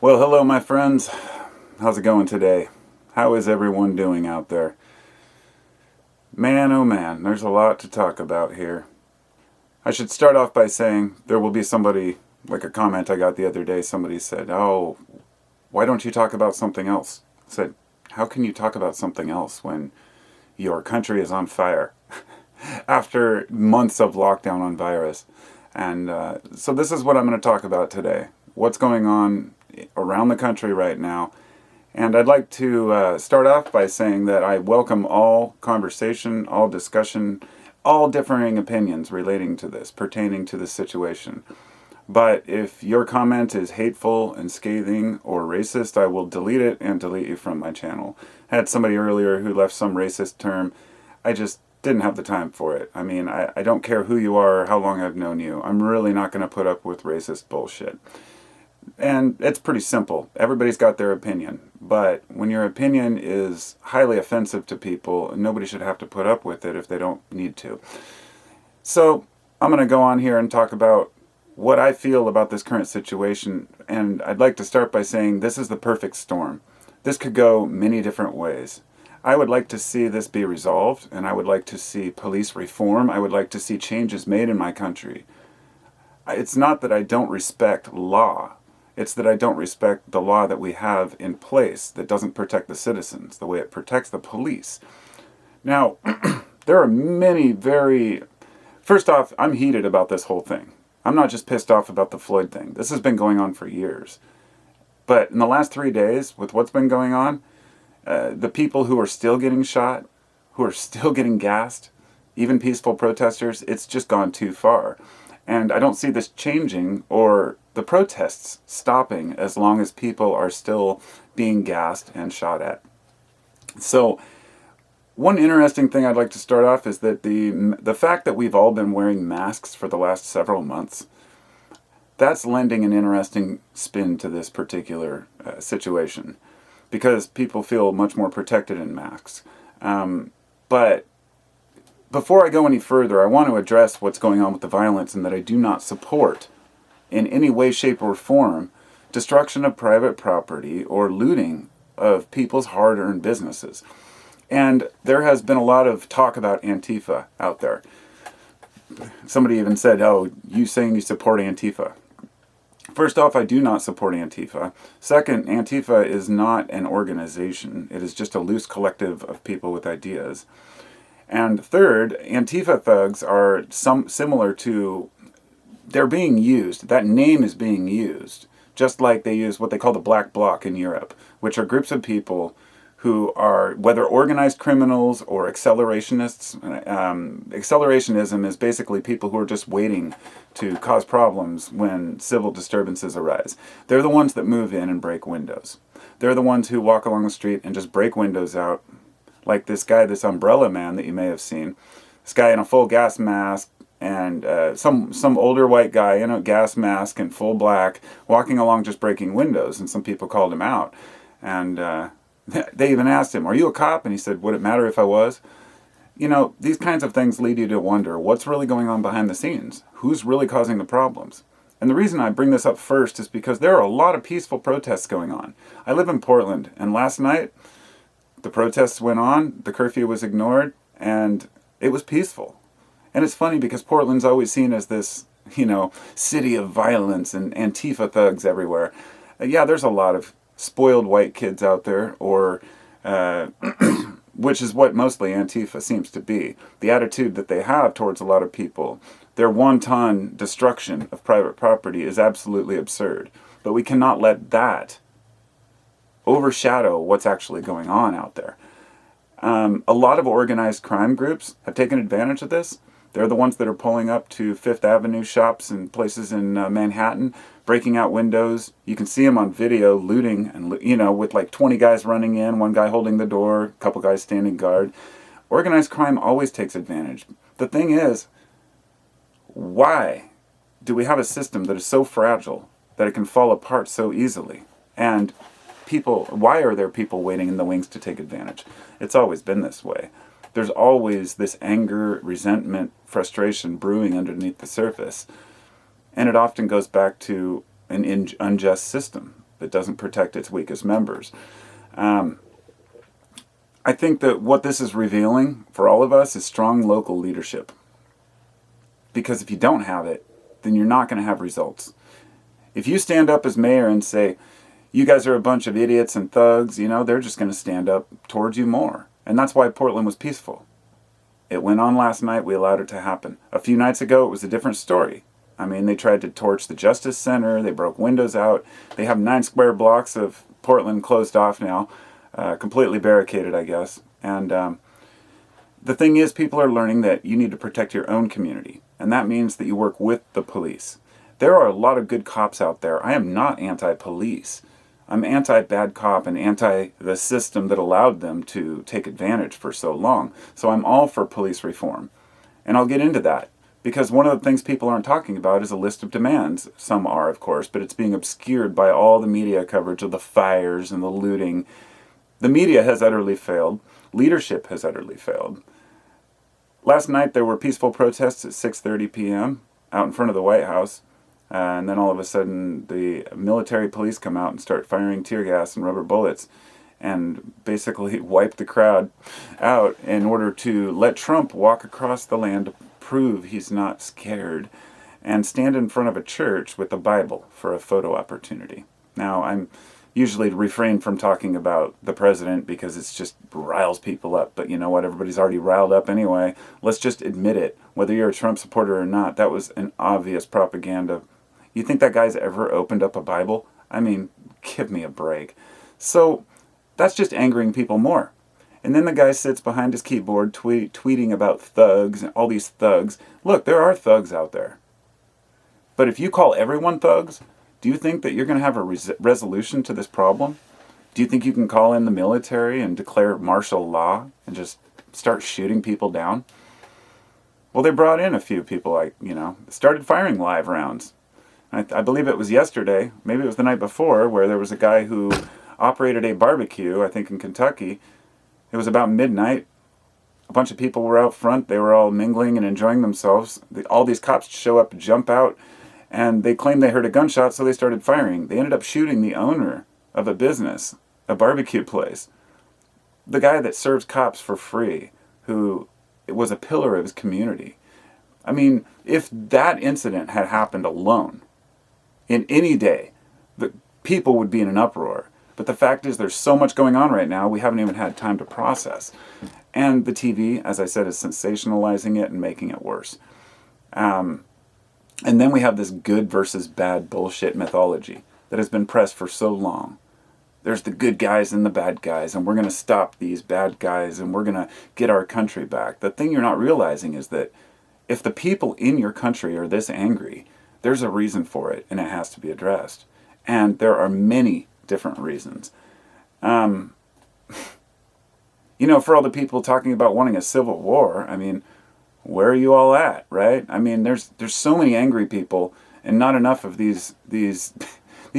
Well, hello, my friends. How's it going today? How is everyone doing out there? Man, oh man, there's a lot to talk about here. I should start off by saying there will be somebody, like a comment I got the other day, somebody said, "Oh, why don't you talk about something else?" I said, "How can you talk about something else when your country is on fire after months of lockdown on virus?" And so this is what I'm going to talk about today. What's going on around the country right now. And I'd like to start off by saying that I welcome all conversation, all discussion, all differing opinions relating to this, pertaining to this situation. But if your comment is hateful and scathing or racist, I will delete it and delete you from my channel. I had somebody earlier who left some racist term. I just didn't have the time for it. I mean, I don't care who you are or how long I've known you. I'm really not going to put up with racist bullshit. And it's pretty simple. Everybody's got their opinion. But when your opinion is highly offensive to people, nobody should have to put up with it if they don't need to. So I'm going to go on here and talk about what I feel about this current situation. And I'd like to start by saying this is the perfect storm. This could go many different ways. I would like to see this be resolved, and I would like to see police reform. I would like to see changes made in my country. It's not that I don't respect law. It's that I don't respect the law that we have in place that doesn't protect the citizens the way it protects the police. Now, there are many First off, I'm heated about this whole thing. I'm not just pissed off about the Floyd thing. This has been going on for years. But in the last 3 days, with what's been going on, the people who are still getting shot, who are still getting gassed, even peaceful protesters, it's just gone too far. And I don't see this changing or the protests stopping as long as people are still being gassed and shot at. So one interesting thing I'd like to start off is that the fact that we've all been wearing masks for the last several months, that's lending an interesting spin to this particular situation, because people feel much more protected in masks. But before I go any further, I want to address what's going on with the violence, and that I do not support in any way, shape, or form destruction of private property or looting of people's hard-earned businesses. And there has been a lot of talk about Antifa out there. Somebody even said, "Oh, you saying you support Antifa?" First off, I do not support Antifa. Second, Antifa is not an organization. It is just a loose collective of people with ideas. And third, Antifa thugs are similar to, they're being used, that name is being used, just like they use what they call the Black Bloc in Europe, which are groups of people who are, whether organized criminals or accelerationists. Accelerationism is basically people who are just waiting to cause problems when civil disturbances arise. They're the ones that move in and break windows. They're the ones who walk along the street and just break windows out, like this guy, this umbrella man that you may have seen. This guy in a full gas mask, and some older white guy in a gas mask and full black, walking along just breaking windows, and some people called him out. And they even asked him, "Are you a cop?" And he said, "Would it matter if I was?" You know, these kinds of things lead you to wonder what's really going on behind the scenes. Who's really causing the problems? And the reason I bring this up first is because there are a lot of peaceful protests going on. I live in Portland, and last night the protests went on, the curfew was ignored, and it was peaceful. And it's funny because Portland's always seen as this, city of violence and Antifa thugs everywhere. Yeah, there's a lot of spoiled white kids out there, or which is what mostly Antifa seems to be. The attitude that they have towards a lot of people, their wanton destruction of private property is absolutely absurd. But we cannot let that overshadow what's actually going on out there. A lot of organized crime groups have taken advantage of this. They're the ones that are pulling up to Fifth Avenue shops and places in Manhattan, breaking out windows. You can see them on video looting, and with like 20 guys running in, one guy holding the door, a couple guys standing guard. Organized crime always takes advantage. The thing is, why do we have a system that is so fragile that it can fall apart so easily? And why are there people waiting in the wings to take advantage? It's always been this way. There's always this anger, resentment, frustration brewing underneath the surface. And it often goes back to an unjust system. that doesn't protect its weakest members. I think that what this is revealing for all of us is strong local leadership. Because if you don't have it, then you're not going to have results. If you stand up as mayor and say, you guys are a bunch of idiots and thugs, they're just going to stand up towards you more. And that's why Portland was peaceful. It went on last night. We allowed it to happen. A few nights ago, it was a different story. They tried to torch the Justice Center. They broke windows out. They have 9 square blocks of Portland closed off now, completely barricaded, I guess. And the thing is, people are learning that you need to protect your own community. And that means that you work with the police. There are a lot of good cops out there. I am not anti-police. I'm anti-bad cop and anti the system that allowed them to take advantage for so long. So I'm all for police reform. And I'll get into that. Because one of the things people aren't talking about is a list of demands. Some are, of course, but it's being obscured by all the media coverage of the fires and the looting. The media has utterly failed. Leadership has utterly failed. Last night there were peaceful protests at 6:30 p.m. out in front of the White House. And then all of a sudden the military police come out and start firing tear gas and rubber bullets and basically wipe the crowd out in order to let Trump walk across the land to prove he's not scared and stand in front of a church with the Bible for a photo opportunity. Now, I'm usually refrain from talking about the president because it's just riles people up. But you know what? Everybody's already riled up anyway. Let's just admit it. Whether you're a Trump supporter or not, that was an obvious propaganda. You think that guy's ever opened up a Bible? Give me a break. So that's just angering people more. And then the guy sits behind his keyboard tweeting about thugs and all these thugs. Look, there are thugs out there. But if you call everyone thugs, do you think that you're going to have a resolution to this problem? Do you think you can call in the military and declare martial law and just start shooting people down? Well, they brought in a few people, started firing live rounds. I believe it was yesterday, maybe it was the night before, where there was a guy who operated a barbecue, I think in Kentucky. It was about midnight. A bunch of people were out front. They were all mingling and enjoying themselves. All these cops show up, jump out, and they claimed they heard a gunshot, so they started firing. They ended up shooting the owner of a business, a barbecue place. The guy that serves cops for free, who was a pillar of his community. If that incident had happened alone, in any day, the people would be in an uproar. But the fact is there's so much going on right now, we haven't even had time to process. And the TV, as I said, is sensationalizing it and making it worse. And then we have this good versus bad bullshit mythology that has been pressed for so long. There's the good guys and the bad guys, and we're going to stop these bad guys, and we're going to get our country back. The thing you're not realizing is that if the people in your country are this angry, there's a reason for it, and it has to be addressed. And there are many different reasons. For all the people talking about wanting a civil war, where are you all at, right? There's so many angry people, and not enough of these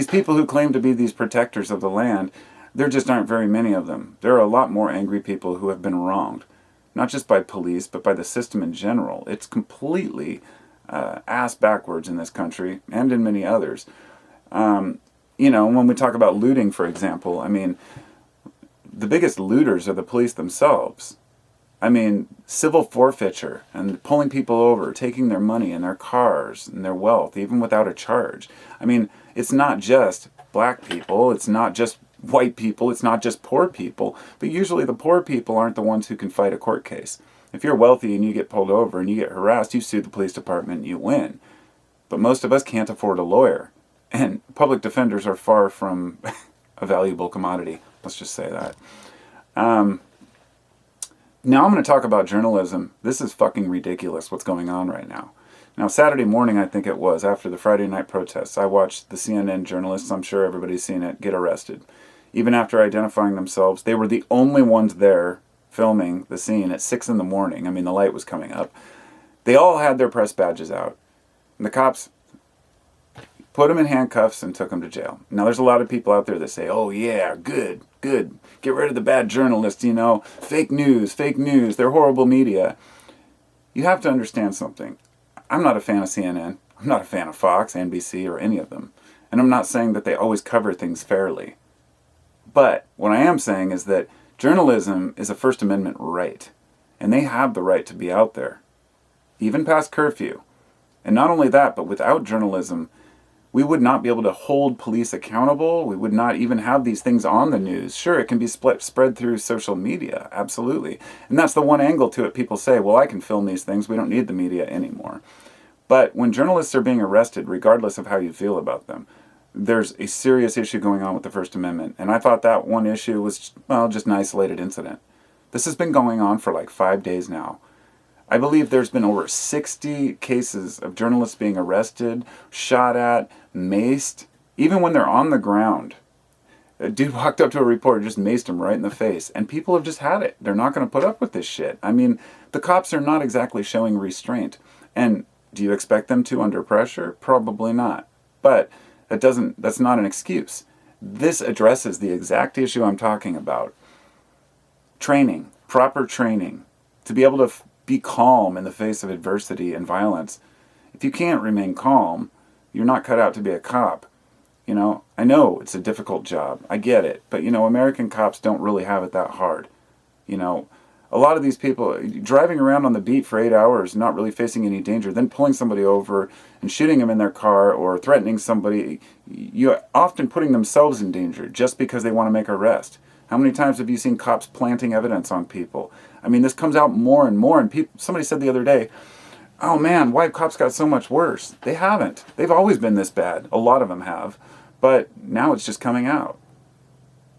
people who claim to be these protectors of the land. There just aren't very many of them. There are a lot more angry people who have been wronged, not just by police, but by the system in general. It's completely ass backwards in this country and in many others. When we talk about looting, for example, the biggest looters are the police themselves. Civil forfeiture and pulling people over, taking their money and their cars and their wealth, even without a charge. It's not just black people, it's not just white people, it's not just poor people, but usually the poor people aren't the ones who can fight a court case. If you're wealthy and you get pulled over and you get harassed, you sue the police department and you win. But most of us can't afford a lawyer. And public defenders are far from a valuable commodity. Let's just say that. Now I'm going to talk about journalism. This is fucking ridiculous what's going on right now. Now, Saturday morning, I think it was, after the Friday night protests, I watched the CNN journalists, I'm sure everybody's seen it, get arrested. Even after identifying themselves, they were the only ones there filming the scene at 6 in the morning. The light was coming up. They all had their press badges out. And the cops put them in handcuffs and took them to jail. Now, there's a lot of people out there that say, oh yeah, good, get rid of the bad journalists, fake news, they're horrible media. You have to understand something. I'm not a fan of CNN. I'm not a fan of Fox, NBC, or any of them. And I'm not saying that they always cover things fairly. But what I am saying is that journalism is a First Amendment right. And they have the right to be out there, even past curfew. And not only that, but without journalism, we would not be able to hold police accountable. We would not even have these things on the news. Sure, it can be spread through social media, absolutely. And that's the one angle to it. People say, well, I can film these things. We don't need the media anymore. But when journalists are being arrested, regardless of how you feel about them, there's a serious issue going on with the First Amendment. And I thought that one issue was, well, just an isolated incident. This has been going on for like 5 days now. I believe there's been over 60 cases of journalists being arrested, shot at, maced, even when they're on the ground. A dude walked up to a reporter, just maced him right in the face, and people have just had it. They're not going to put up with this shit. I mean, the cops are not exactly showing restraint. And do you expect them to under pressure? Probably not. But that's not an excuse. This addresses the exact issue I'm talking about. Training, proper training, to be able to be calm in the face of adversity and violence. If you can't remain calm, you're not cut out to be a cop. You know, I know it's a difficult job. I get it. But, you know, American cops don't really have it that hard. You know, a lot of these people driving around on the beat for 8 hours, not really facing any danger, then pulling somebody over and shooting them in their car or threatening somebody, you're often putting themselves in danger just because they want to make an arrest. How many times have you seen cops planting evidence on people? I mean, this comes out more and more. And somebody said the other day, oh man, why have cops got so much worse? They haven't. They've always been this bad. A lot of them have. But now it's just coming out.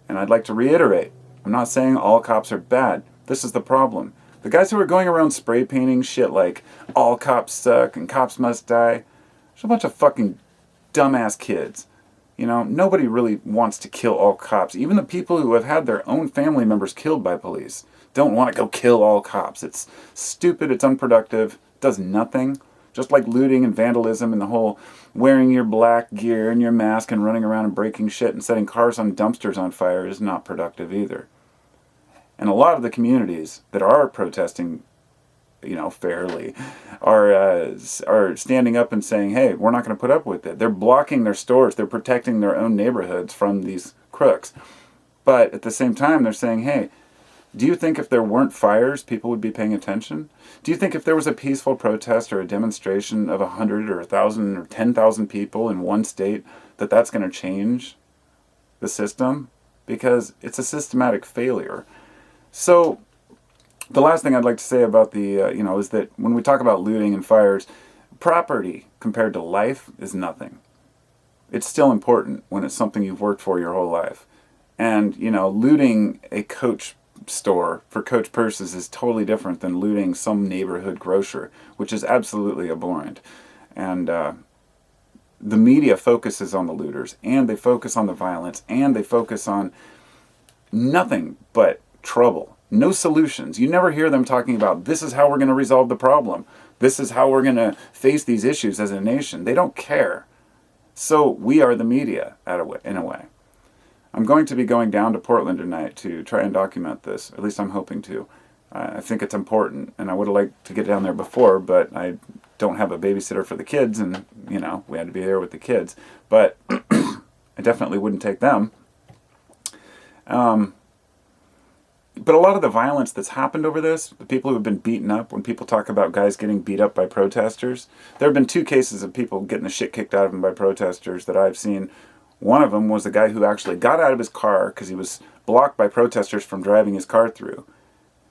And I'd like to reiterate, I'm not saying all cops are bad. This is the problem. The guys who are going around spray painting shit like all cops suck and cops must die, there's a bunch of fucking dumbass kids. You know, nobody really wants to kill all cops. Even the people who have had their own family members killed by police don't want to go kill all cops. It's stupid, it's unproductive, it does nothing. Just like looting and vandalism and the whole wearing your black gear and your mask and running around and breaking shit and setting cars on dumpsters on fire is not productive either. And a lot of the communities that are protesting, you know, fairly, are standing up and saying, hey, we're not going to put up with it. They're blocking their stores. They're protecting their own neighborhoods from these crooks. But at the same time, they're saying, hey, do you think if there weren't fires, people would be paying attention? Do you think if there was a peaceful protest or a demonstration of 100 or 1,000 or 10,000 people in one state, that's going to change the system? Because it's a systematic failure. So the last thing I'd like to say about is that when we talk about looting and fires, property compared to life is nothing. It's still important when it's something you've worked for your whole life. And, you know, looting a Coach store for Coach purses is totally different than looting some neighborhood grocer, which is absolutely abhorrent. And the media focuses on the looters, and they focus on the violence, and they focus on nothing but trouble. No solutions. You never hear them talking about, this is how we're going to resolve the problem. This is how we're going to face these issues as a nation. They don't care. So we are the media, in a way. I'm going to be going down to Portland tonight to try and document this. At least I'm hoping to. I think it's important, and I would have liked to get down there before, but I don't have a babysitter for the kids, and, you know, we had to be there with the kids. But I definitely wouldn't take them. But a lot of the violence that's happened over this, the people who have been beaten up, when people talk about guys getting beat up by protesters, there have been 2 cases of people getting the shit kicked out of them by protesters that I've seen. One of them was the guy who actually got out of his car because he was blocked by protesters from driving his car through,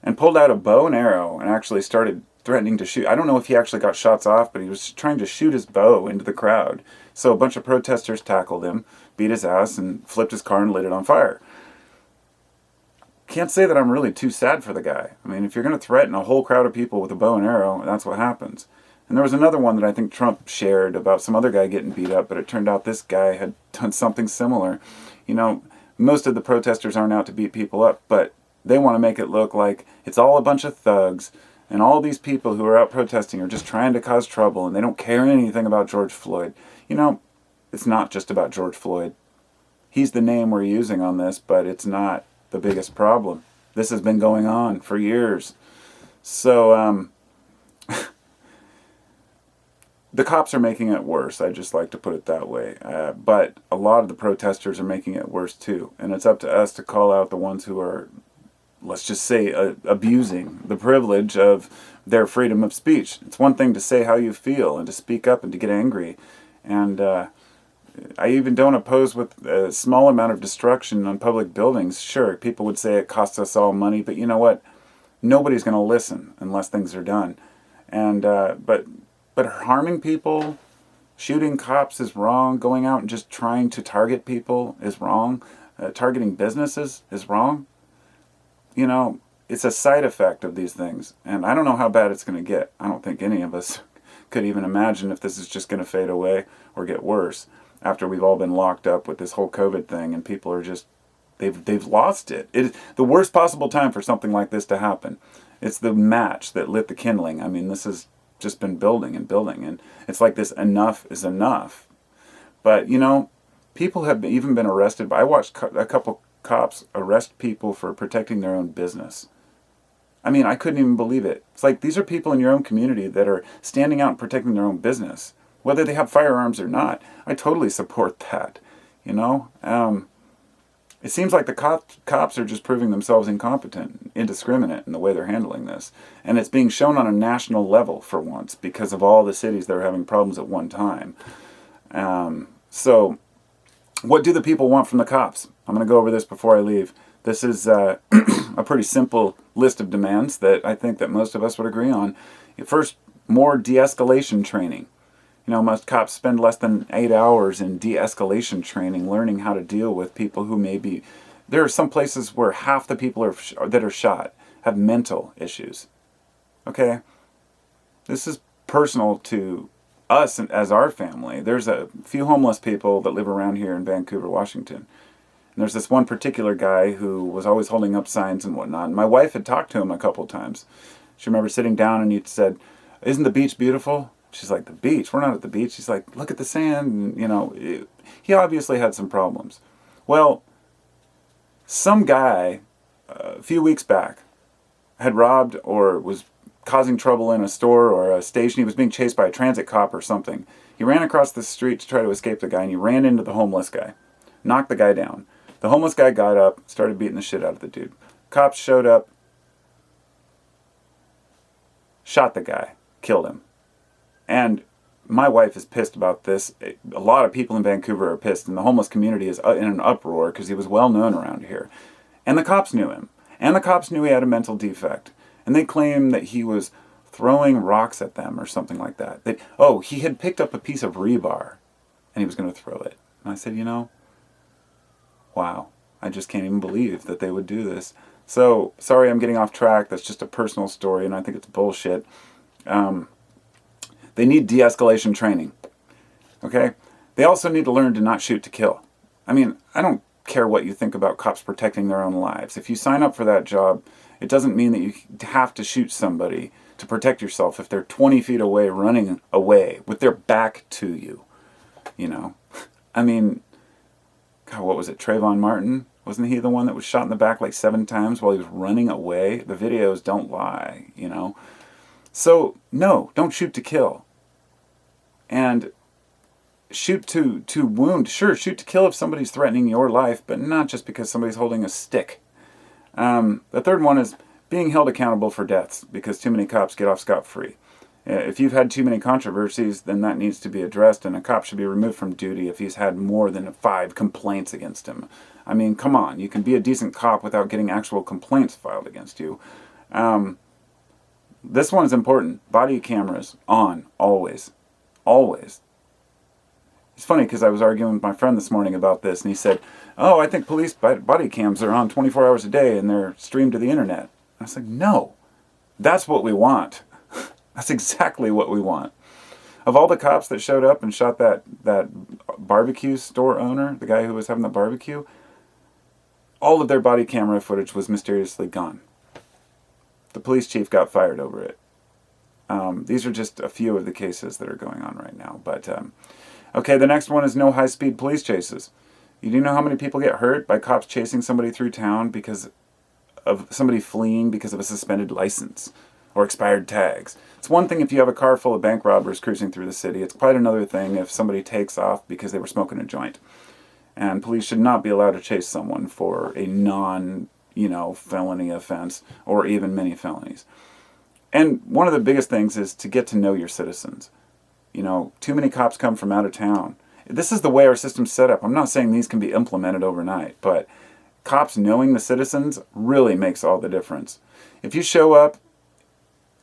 and pulled out a bow and arrow and actually started threatening to shoot. I don't know if he actually got shots off, but he was trying to shoot his bow into the crowd. So a bunch of protesters tackled him, beat his ass, and flipped his car and lit it on fire. Can't say that I'm really too sad for the guy. I mean, if you're going to threaten a whole crowd of people with a bow and arrow, that's what happens. And there was another one that I think Trump shared about some other guy getting beat up, but it turned out this guy had done something similar. You know, most of the protesters aren't out to beat people up, but they want to make it look like it's all a bunch of thugs, and all these people who are out protesting are just trying to cause trouble, and they don't care anything about George Floyd. You know, it's not just about George Floyd. He's the name we're using on this, but it's not the biggest problem. This has been going on for years. So, the cops are making it worse. I just like to put it that way. But a lot of the protesters are making it worse too. And it's up to us to call out the ones who are, let's just say, abusing the privilege of their freedom of speech. It's one thing to say how you feel and to speak up and to get angry. And I even don't oppose with a small amount of destruction on public buildings. Sure, people would say it costs us all money, but you know what? Nobody's going to listen unless things are done. And but harming people, shooting cops is wrong. Going out and just trying to target people is wrong. Targeting businesses is wrong. You know, it's a side effect of these things. And I don't know how bad it's going to get. I don't think any of us could even imagine if this is just going to fade away or get worse after we've all been locked up with this whole COVID thing and people are just, they've lost it. It's the worst possible time for something like this to happen. It's the match that lit the kindling. I mean, this has just been building and building, and it's like this enough is enough. But, you know, people have even been arrested. I watched a couple cops arrest people for protecting their own business. I mean, I couldn't even believe it. It's like these are people in your own community that are standing out and protecting their own business, whether they have firearms or not. I totally support that, you know. It seems like the cops are just proving themselves incompetent, indiscriminate in the way they're handling this. And it's being shown on a national level for once because of all the cities that are having problems at one time. So what do the people want from the cops? I'm going to go over this before I leave. This is a pretty simple list of demands that I think that most of us would agree on. First, more de-escalation training. You know, most cops spend less than 8 hours in de-escalation training, learning how to deal with people who may be... There are some places where half the people that are shot have mental issues. Okay? This is personal to us as our family. There's a few homeless people that live around here in Vancouver, Washington. And there's this one particular guy who was always holding up signs and whatnot. And my wife had talked to him a couple times. She remember sitting down and he said, "Isn't the beach beautiful?" She's like, "The beach? We're not at the beach." She's like, "Look at the sand." And, you know, he obviously had some problems. Well, some guy a few weeks back had robbed or was causing trouble in a store or a station. He was being chased by a transit cop or something. He ran across the street to try to escape the guy, and he ran into the homeless guy, knocked the guy down. The homeless guy got up, started beating the shit out of the dude. Cops showed up, shot the guy, killed him. And my wife is pissed about this. A lot of people in Vancouver are pissed, and the homeless community is in an uproar because he was well known around here. And the cops knew him. And the cops knew he had a mental defect. And they claim that he was throwing rocks at them or something like that. He had picked up a piece of rebar and he was going to throw it. And I said, you know, wow, I just can't even believe that they would do this. So, sorry I'm getting off track. That's just a personal story, and I think it's bullshit. They need de-escalation training. Okay? They also need to learn to not shoot to kill. I mean, I don't care what you think about cops protecting their own lives. If you sign up for that job, it doesn't mean that you have to shoot somebody to protect yourself if they're 20 feet away, running away with their back to you. You know? I mean, God, what was it? Trayvon Martin? Wasn't he the one that was shot in the back like 7 times while he was running away? The videos don't lie, you know? So, no, don't shoot to kill. And shoot to wound. Sure, shoot to kill if somebody's threatening your life, but not just because somebody's holding a stick. The third one is being held accountable for deaths because too many cops get off scot-free. If you've had too many controversies, then that needs to be addressed, and a cop should be removed from duty if he's had more than 5 complaints against him. I mean, come on, you can be a decent cop without getting actual complaints filed against you. This one is important. Body cameras on, always. Always. It's funny because I was arguing with my friend this morning about this, and he said, "Oh, I think police body cams are on 24 hours a day and they're streamed to the internet." I was like, no, that's what we want. That's exactly what we want. Of all the cops that showed up and shot that barbecue store owner, the guy who was having the barbecue, all of their body camera footage was mysteriously gone. The police chief got fired over it. These are just a few of the cases that are going on right now. But, okay, the next one is no high-speed police chases. You do know how many people get hurt by cops chasing somebody through town because of somebody fleeing because of a suspended license? or expired tags. It's one thing if you have a car full of bank robbers cruising through the city. It's quite another thing if somebody takes off because they were smoking a joint. And police should not be allowed to chase someone for a felony offense or even many felonies. And one of the biggest things is to get to know your citizens. Too many cops come from out of town. This is the way our system's set up. I'm not saying these can be implemented overnight, but cops knowing the citizens really makes all the difference. If you show up,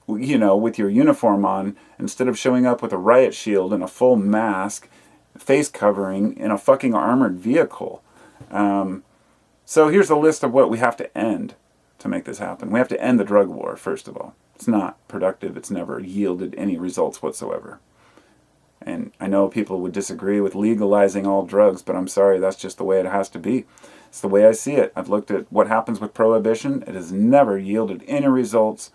with your uniform on, instead of showing up with a riot shield and a full mask, face covering in a fucking armored vehicle. So here's a list of what we have to end to make this happen. We have to end the drug war, first of all. It's not productive. It's never yielded any results whatsoever. And I know people would disagree with legalizing all drugs, but I'm sorry, that's just the way it has to be. It's the way I see it. I've looked at what happens with prohibition. It has never yielded any results,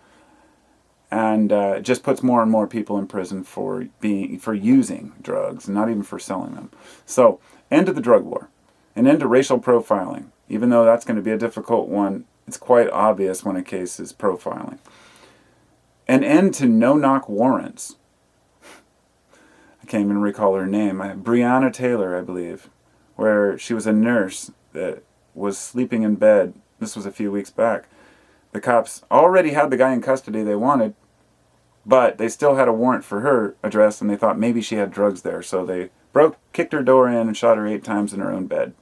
and it just puts more and more people in prison for using drugs, not even for selling them. So, end to the drug war, and end to racial profiling. Even though that's going to be a difficult one, it's quite obvious when a case is profiling. An end to no-knock warrants. I can't even recall her name. Breonna Taylor, I believe, where she was a nurse that was sleeping in bed. This was a few weeks back. The cops already had the guy in custody they wanted, but they still had a warrant for her address, and they thought maybe she had drugs there. So they kicked her door in and shot her 8 times in her own bed.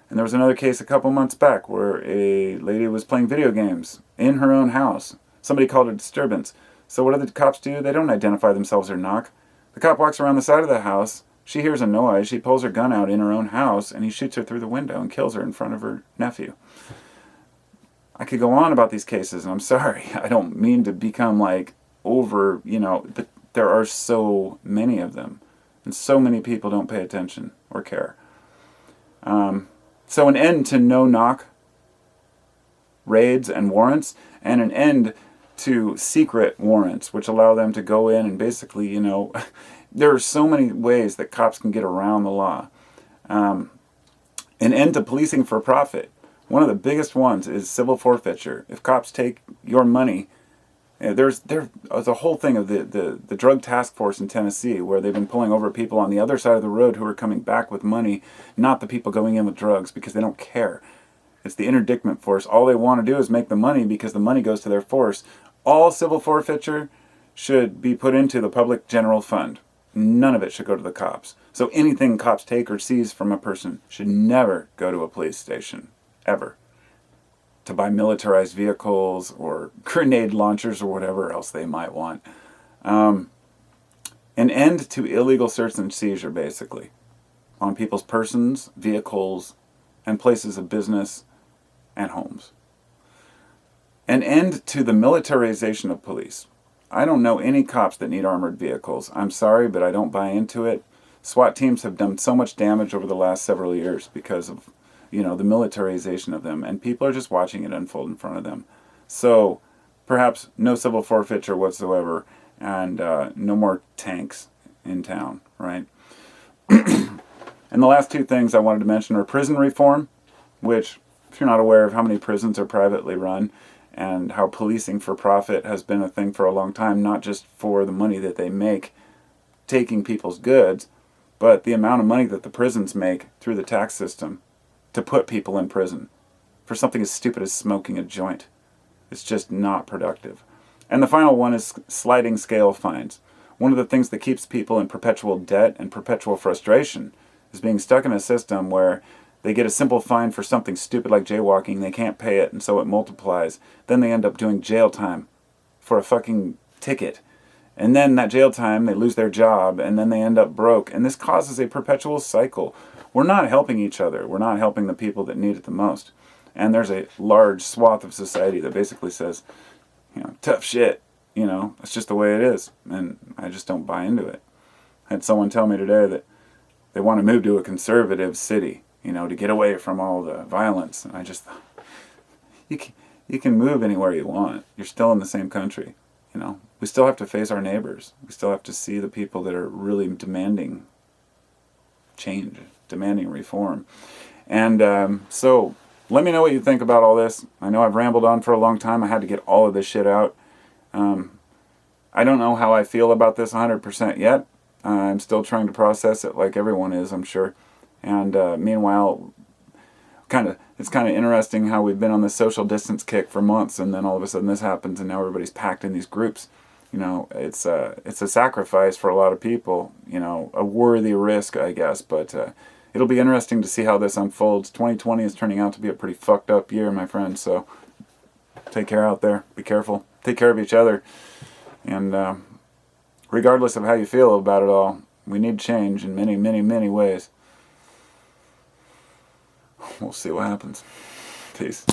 And there was another case a couple months back where a lady was playing video games in her own house. Somebody called a disturbance. So what do the cops do? They don't identify themselves or knock. The cop walks around the side of the house. She hears a noise. She pulls her gun out in her own house, and he shoots her through the window and kills her in front of her nephew. I could go on about these cases, and I'm sorry. I don't mean to become but there are so many of them, and so many people don't pay attention or care. So an end to no-knock raids and warrants, and an end to secret warrants, which allow them to go in and basically, there are so many ways that cops can get around the law. An end to policing for profit. One of the biggest ones is civil forfeiture. If cops take your money, there's a whole thing of the drug task force in Tennessee where they've been pulling over people on the other side of the road who are coming back with money, not the people going in with drugs, because they don't care. It's the interdictment force. All they want to do is make the money because the money goes to their force. All civil forfeiture should be put into the public general fund. None of it should go to the cops. So anything cops take or seize from a person should never go to a police station, ever, to buy militarized vehicles or grenade launchers or whatever else they might want. An end to illegal search and seizure, basically, on people's persons, vehicles, and places of business and homes. An end to the militarization of police. I don't know any cops that need armored vehicles. I'm sorry, but I don't buy into it. SWAT teams have done so much damage over the last several years because of, the militarization of them, and people are just watching it unfold in front of them. So, perhaps no civil forfeiture whatsoever, and no more tanks in town, right? And the last 2 things I wanted to mention are prison reform, which, if you're not aware of how many prisons are privately run, and how policing for profit has been a thing for a long time, not just for the money that they make taking people's goods, but the amount of money that the prisons make through the tax system to put people in prison for something as stupid as smoking a joint. It's just not productive. And the final one is sliding scale fines. One of the things that keeps people in perpetual debt and perpetual frustration is being stuck in a system where they get a simple fine for something stupid like jaywalking, they can't pay it, and so it multiplies. Then they end up doing jail time for a fucking ticket. And then that jail time, they lose their job, and then they end up broke. And this causes a perpetual cycle. We're not helping each other. We're not helping the people that need it the most. And there's a large swath of society that basically says, tough shit. It's just the way it is. And I just don't buy into it. I had someone tell me today that they want to move to a conservative city, to get away from all the violence. And I just thought, you can move anywhere you want. You're still in the same country, We still have to face our neighbors. We still have to see the people that are really demanding change, demanding reform. And so let me know what you think about all this. I know I've rambled on for a long time. I had to get all of this shit out. I don't know how I feel about this 100% yet. I'm still trying to process it like everyone is, I'm sure. And meanwhile, it's kind of interesting how we've been on this social distance kick for months, and then all of a sudden this happens, and now everybody's packed in these groups. It's a sacrifice for a lot of people. A worthy risk, I guess. But it'll be interesting to see how this unfolds. 2020 is turning out to be a pretty fucked up year, my friends. So take care out there. Be careful. Take care of each other. And regardless of how you feel about it all, we need change in many, many, many ways. We'll see what happens. Peace.